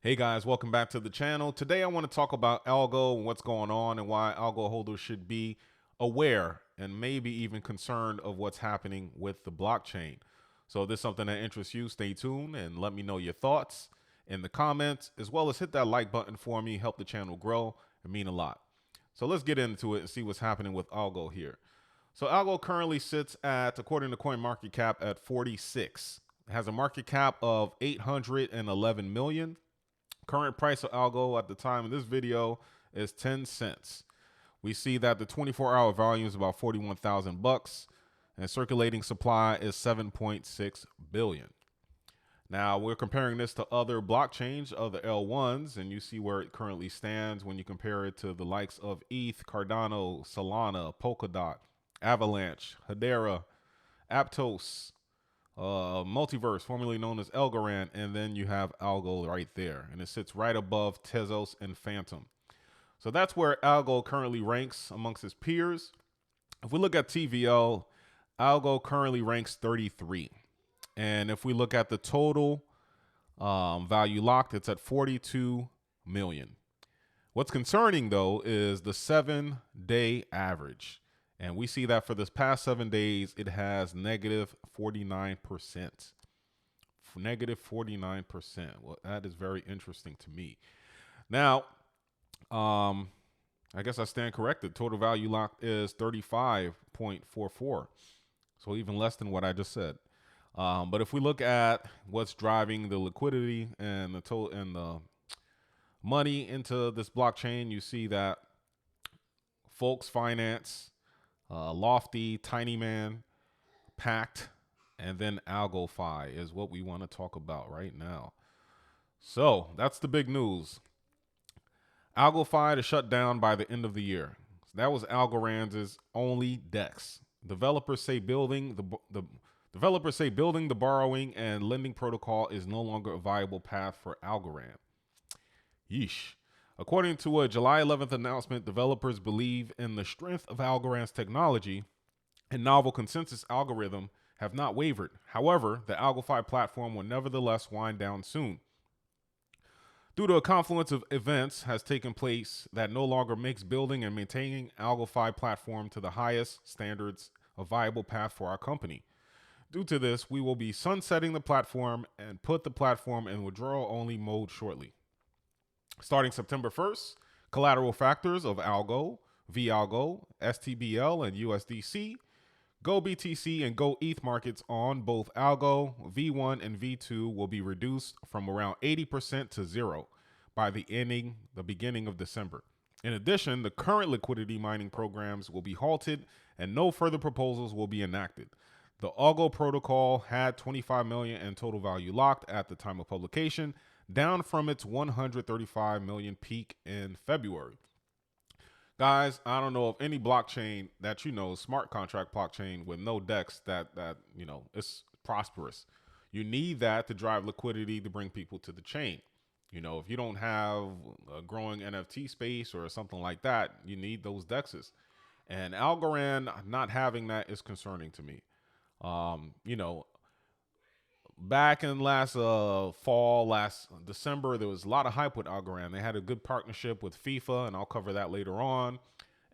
Hey guys, welcome back to the channel. Today I want to talk about algo and what's going on and why algo holders should be aware and maybe even concerned of what's happening with the blockchain. So if this is something that interests you, stay tuned and let me know your thoughts in the comments, as well as hit that like button for me, help the channel grow. It mean a lot. So let's get into it and see what's happening with algo here. So algo currently sits at, according to CoinMarketCap, at 46. It has a market cap of 811 million. Current price of algo at the time of this video is 10 cents. We see that the 24-hour volume is about 41,000 bucks and circulating supply is 7.6 billion. Now we're comparing this to other blockchains, other L1s, and you see where it currently stands when you compare it to the likes of ETH, Cardano, Solana, Polkadot, Avalanche, Hedera, Aptos, Multiverse, formerly known as Algorand, and then you have Algo right there, and it sits right above Tezos and Phantom. So that's where Algo currently ranks amongst its peers. If we look at TVL, Algo currently ranks 33, and if we look at the total value locked, it's at 42 million. What's concerning though is the 7-day average. And we see that for this past 7 days, it has negative 49%. Negative 49%. Well, that is very interesting to me. Now, I guess I stand corrected. Total value locked is 35.44. So even less than what I just said. But if we look at what's driving the liquidity and the total and the money into this blockchain, you see that Folks Finance, Lofty, Tiny Man, Pact, and then Algofi is what we want to talk about right now. So that's the big news. Algofi to shut down by the end of the year. So that was Algorand's only DEX. Developers say building the borrowing and lending protocol is no longer a viable path for Algorand. Yeesh. According to a July 11th announcement, developers believe in the strength of Algorand's technology and novel consensus algorithm have not wavered. However, the Algofi platform will nevertheless wind down soon. Due to a confluence of events has taken place that no longer makes building and maintaining Algofi platform to the highest standards a viable path for our company. Due to this, we will be sunsetting the platform and put the platform in withdrawal-only mode shortly. Starting September 1st, collateral factors of Algo, VAlgo, STBL, and USDC, Go BTC and Go ETH markets on both Algo, V1, and V2 will be reduced from around 80% to zero by the beginning of December. In addition, the current liquidity mining programs will be halted and no further proposals will be enacted. The Algo protocol had 25 million in total value locked at the time of publication, down from its 135 million peak in February. Guys, I don't know of any blockchain that smart contract blockchain with no DEX that is prosperous. You need that to drive liquidity to bring people to the chain. If you don't have a growing NFT space or something like that, you need those DEXs. And Algorand not having that is concerning to me. Back in last December, there was a lot of hype with Algorand. They had a good partnership with FIFA, and I'll cover that later on.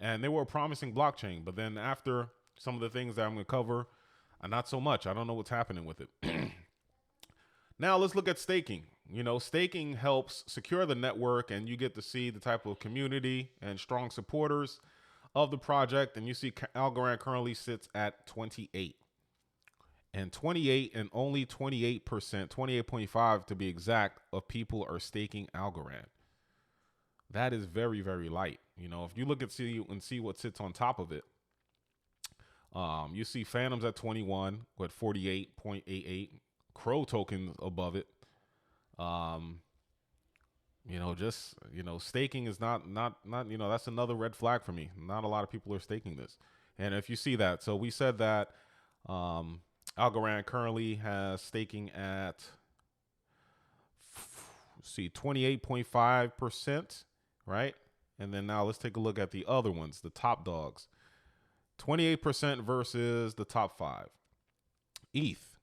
And they were a promising blockchain. But then after some of the things that I'm going to cover, not so much. I don't know what's happening with it. Now let's look at staking. Staking helps secure the network, and you get to see the type of community and strong supporters of the project. And you see Algorand currently sits at 28. And 28 and only 28%, 28.5 to be exact, of people are staking Algorand. That is very, very light. If you look at see what sits on top of it, you see Phantom's at 21 with 48.88, Crow tokens above it. Staking is not that's another red flag for me. Not a lot of people are staking this. And if you see that, so we said that Algorand currently has staking at 28.5%, right? And then now let's take a look at the other ones, the top dogs. 28% versus the top 5. ETH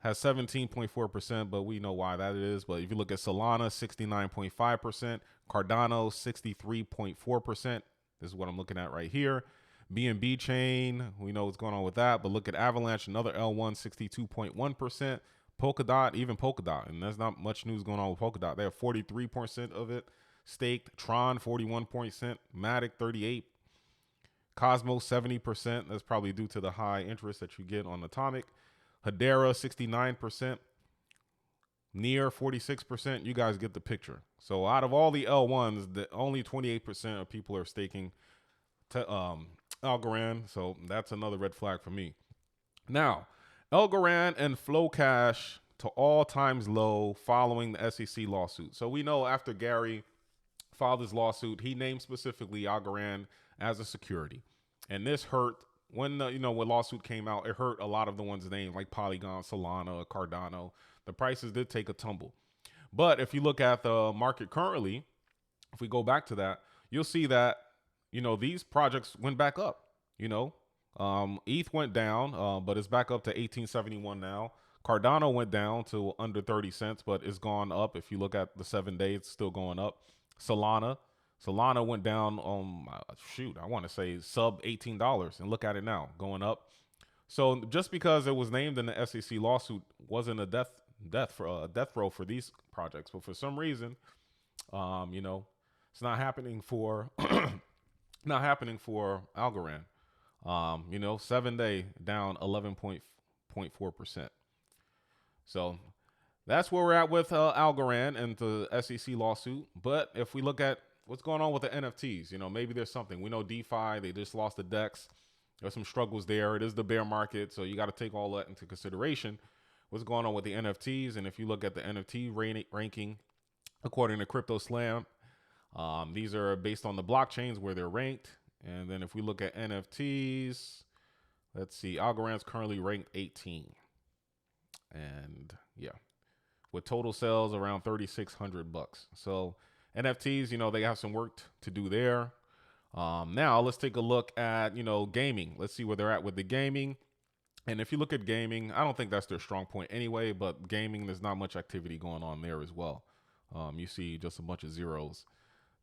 has 17.4%, but we know why that is. But if you look at Solana, 69.5%, Cardano, 63.4%. This is what I'm looking at right here. BNB chain, we know what's going on with that. But look at Avalanche, another L1, 62.1%. Polkadot, even Polkadot, and there's not much news going on with Polkadot. They have 43% of it staked. Tron, 41%. Matic, 38%. Cosmos, 70%. That's probably due to the high interest that you get on Atomic. Hedera, 69%. Near, 46%. You guys get the picture. So out of all the L1s, only 28% of people are staking Algorand. So that's another red flag for me. Now, Algorand and Flow Cash to all-times low following the SEC lawsuit. So we know after Gary filed his lawsuit, he named specifically Algorand as a security. And this hurt when when lawsuit came out, it hurt a lot of the ones named like Polygon, Solana, Cardano. The prices did take a tumble. But if you look at the market currently, if we go back to that, you'll see that, these projects went back up, ETH went down, but it's back up to 1871 now. Cardano went down to under 30 cents, but it's gone up. If you look at the 7 days, it's still going up. Solana went down, I want to say sub $18, and look at it now, going up. So just because it was named in the SEC lawsuit wasn't a death row for these projects, but for some reason, it's not happening for Algorand. 7 day down 11.4%. So that's where we're at with Algorand and the SEC lawsuit. But if we look at what's going on with the NFTs, maybe there's something. We know DeFi, they just lost the Dex. There's some struggles there. It is the bear market, so you got to take all that into consideration. What's going on with the NFTs? And if you look at the NFT ranking, according to Crypto Slam, these are based on the blockchains where they're ranked. And then if we look at NFTs, let's see, Algorand's currently ranked 18. And yeah, with total sales around $3,600. So NFTs, they have some work to do there. Now let's take a look at, gaming. Let's see where they're at with the gaming. And if you look at gaming, I don't think that's their strong point anyway, but gaming, there's not much activity going on there as well. You see just a bunch of zeros.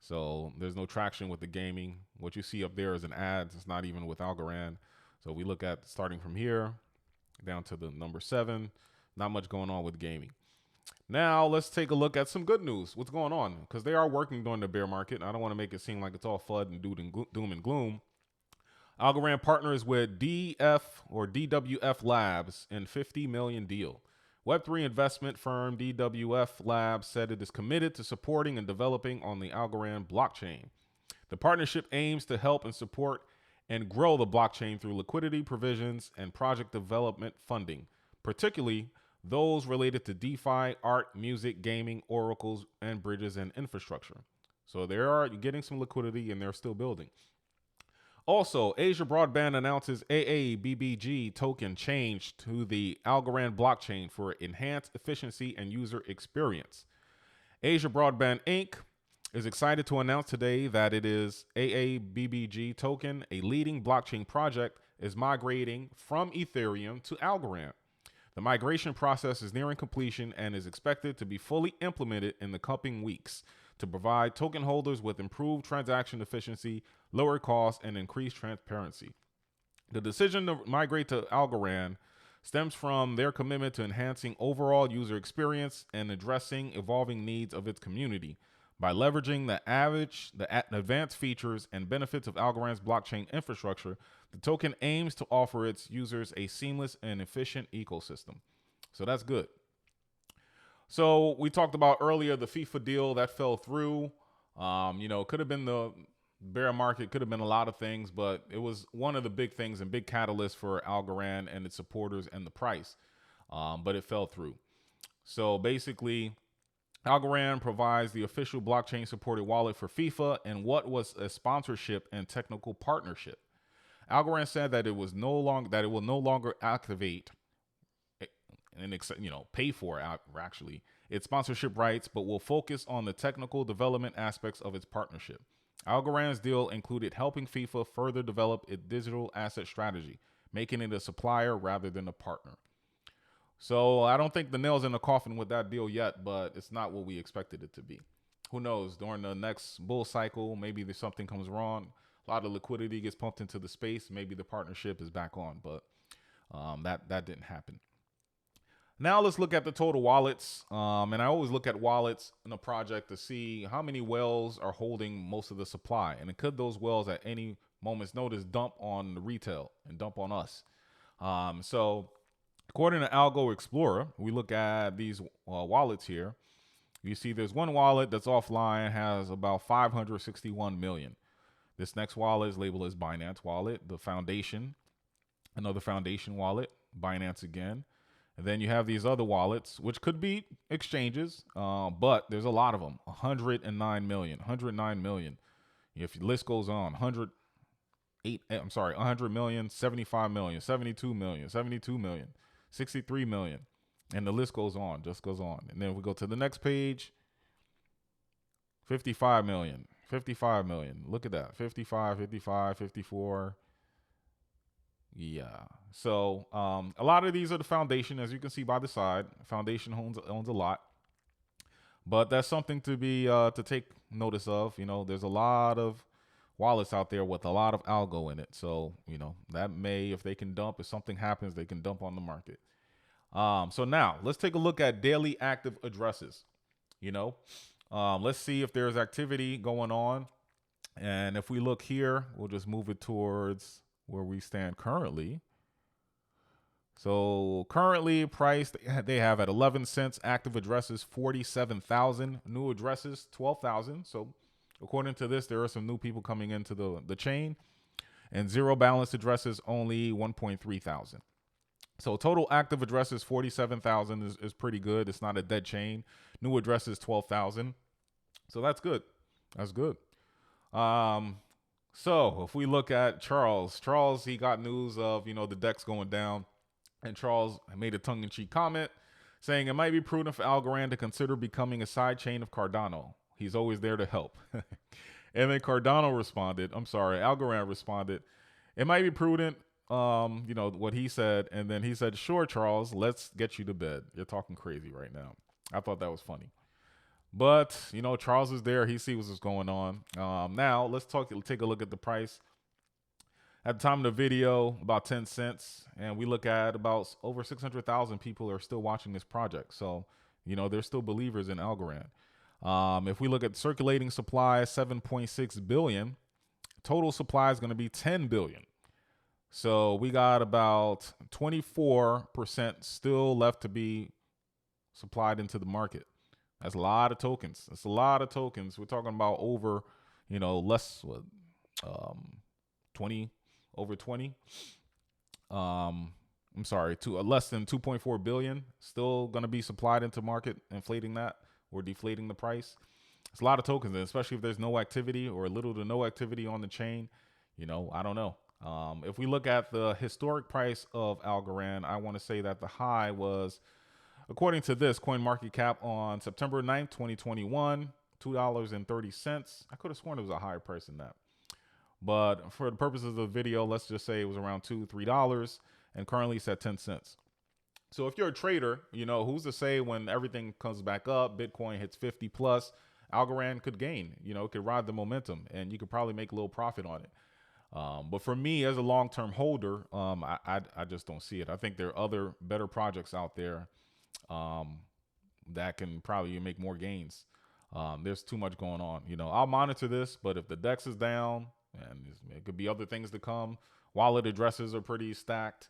So there's no traction with the gaming. What you see up there is an ads. It's not even with Algorand. So we look at starting from here down to the number 7, not much going on with gaming. Now let's take a look at some good news. What's going on? Because they are working during the bear market. I don't want to make it seem like it's all FUD and doom and gloom. Algorand partners with DWF Labs in $50 million deal. Web3 investment firm DWF Labs said it is committed to supporting and developing on the Algorand blockchain. The partnership aims to help and support and grow the blockchain through liquidity provisions and project development funding, particularly those related to DeFi, art, music, gaming, oracles, and bridges and infrastructure. So they are getting some liquidity and they're still building. Also, Asia Broadband announces AABBG token change to the Algorand blockchain for enhanced efficiency and user experience. Asia Broadband Inc. is excited to announce today that it is AABBG token, a leading blockchain project, is migrating from Ethereum to Algorand. The migration process is nearing completion and is expected to be fully implemented in the coming weeks to provide token holders with improved transaction efficiency, lower costs, and increased transparency. The decision to migrate to Algorand stems from their commitment to enhancing overall user experience and addressing evolving needs of its community. By leveraging the advanced features and benefits of Algorand's blockchain infrastructure, the token aims to offer its users a seamless and efficient ecosystem. So that's good. So we talked about earlier the FIFA deal that fell through. Could have been the bear market, could have been a lot of things, but it was one of the big things and big catalysts for Algorand and its supporters and the price. But it fell through. So basically, Algorand provides the official blockchain supported wallet for FIFA and what was a sponsorship and technical partnership. Algorand said that it will no longer activate and pay for actually its sponsorship rights, but will focus on the technical development aspects of its partnership. Algorand's deal included helping FIFA further develop its digital asset strategy, making it a supplier rather than a partner. So I don't think the nail's in the coffin with that deal yet, but it's not what we expected it to be. Who knows? During the next bull cycle, maybe there's something comes wrong. A lot of liquidity gets pumped into the space. Maybe the partnership is back on, but that didn't happen. Now let's look at the total wallets. And I always look at wallets in a project to see how many whales are holding most of the supply. And could those whales at any moment's notice dump on the retail and dump on us? So according to Algo Explorer, we look at these wallets here. You see there's one wallet that's offline, has about 561 million. This next wallet is labeled as Binance Wallet. The Foundation, another Foundation wallet, Binance again. And then you have these other wallets, which could be exchanges, but there's a lot of them. 109 million, 109 million. If the list goes on, 100 million, 75 million, 72 million, 72 million, 63 million. And the list goes on, just goes on. And then we go to the next page, 55 million, 55 million. Look at that, 55, 55, 54. Yeah. So a lot of these are the Foundation, as you can see by the side. Foundation owns a lot, but that's something to be to take notice of. You know, there's a lot of wallets out there with a lot of algo in it. So you know that may, if they can dump, if something happens, they can dump on the market. So now let's take a look at daily active addresses. You know, let's see if there's activity going on, and if we look here, we'll just move it towards where we stand currently. So currently priced, they have at 11 cents, active addresses 47,000, new addresses 12,000. So according to this, there are some new people coming into the chain, and zero balance addresses only 1.3 thousand. So total active addresses 47,000 is pretty good. It's not a dead chain. New addresses 12,000. So that's good. That's good. So if we look at Charles, he got news of, you know, the DEX going down, and Charles made a tongue-in-cheek comment saying it might be prudent for Algorand to consider becoming a sidechain of Cardano. He's always there to help. And then Algorand responded, it might be prudent, you know, what he said. And then he said, sure, Charles, let's get you to bed. You're talking crazy right now. I thought that was funny. But, you know, Charles is there. He sees what's going on. Now, let's take a look at the price. At the time of the video, about 10 cents. And we look at about over 600,000 people are still watching this project. So, you know, they're still believers in Algorand. If we look at circulating supply, 7.6 billion. Total supply is going to be 10 billion. So we got about 24% still left to be supplied into the market. That's a lot of tokens. That's a lot of tokens. We're talking about over, you know, over 20. I'm sorry, less than 2.4 billion still going to be supplied into market, inflating that or deflating the price. It's a lot of tokens, especially if there's no activity or little to no activity on the chain. You know, I don't know. If we look at the historic price of Algorand, I want to say that the high was, according to this CoinMarketCap, on September 9th, 2021, $2.30. I could have sworn it was a higher price than that. But for the purposes of the video, let's just say it was around $2, $3, and currently it's at 10 cents. So if you're a trader, you know, who's to say when everything comes back up, Bitcoin hits 50 plus, Algorand could gain, you know, could ride the momentum, and you could probably make a little profit on it. But for me as a long-term holder, I just don't see it. I think there are other better projects out there that can probably make more gains. There's too much going on. You know, I'll monitor this, but if the DEX is down, and it could be other things to come, wallet addresses are pretty stacked.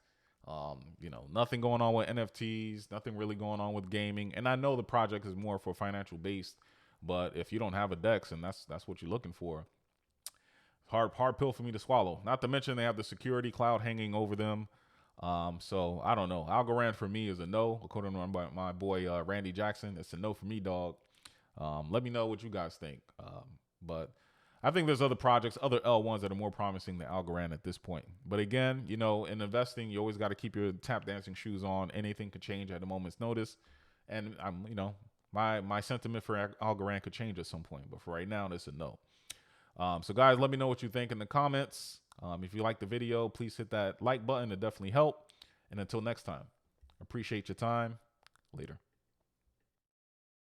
You know, nothing going on with NFTs, nothing really going on with gaming. And I know the project is more for financial based, but if you don't have a DEX and that's what you're looking for, hard pill for me to swallow. Not to mention they have the security cloud hanging over them. So I don't know. Algorand for me is a no, according to my boy Randy Jackson. It's a no for me, dog. Let me know what you guys think. But I think there's other projects, other L1s that are more promising than Algorand at this point. But again, you know, in investing, you always got to keep your tap dancing shoes on. Anything could change at a moment's notice. And I'm, you know, my sentiment for Algorand could change at some point. But for right now, it's a no. So guys, let me know what you think in the comments. If you like the video, please hit that like button. It definitely help. And until next time, Appreciate your time. Later.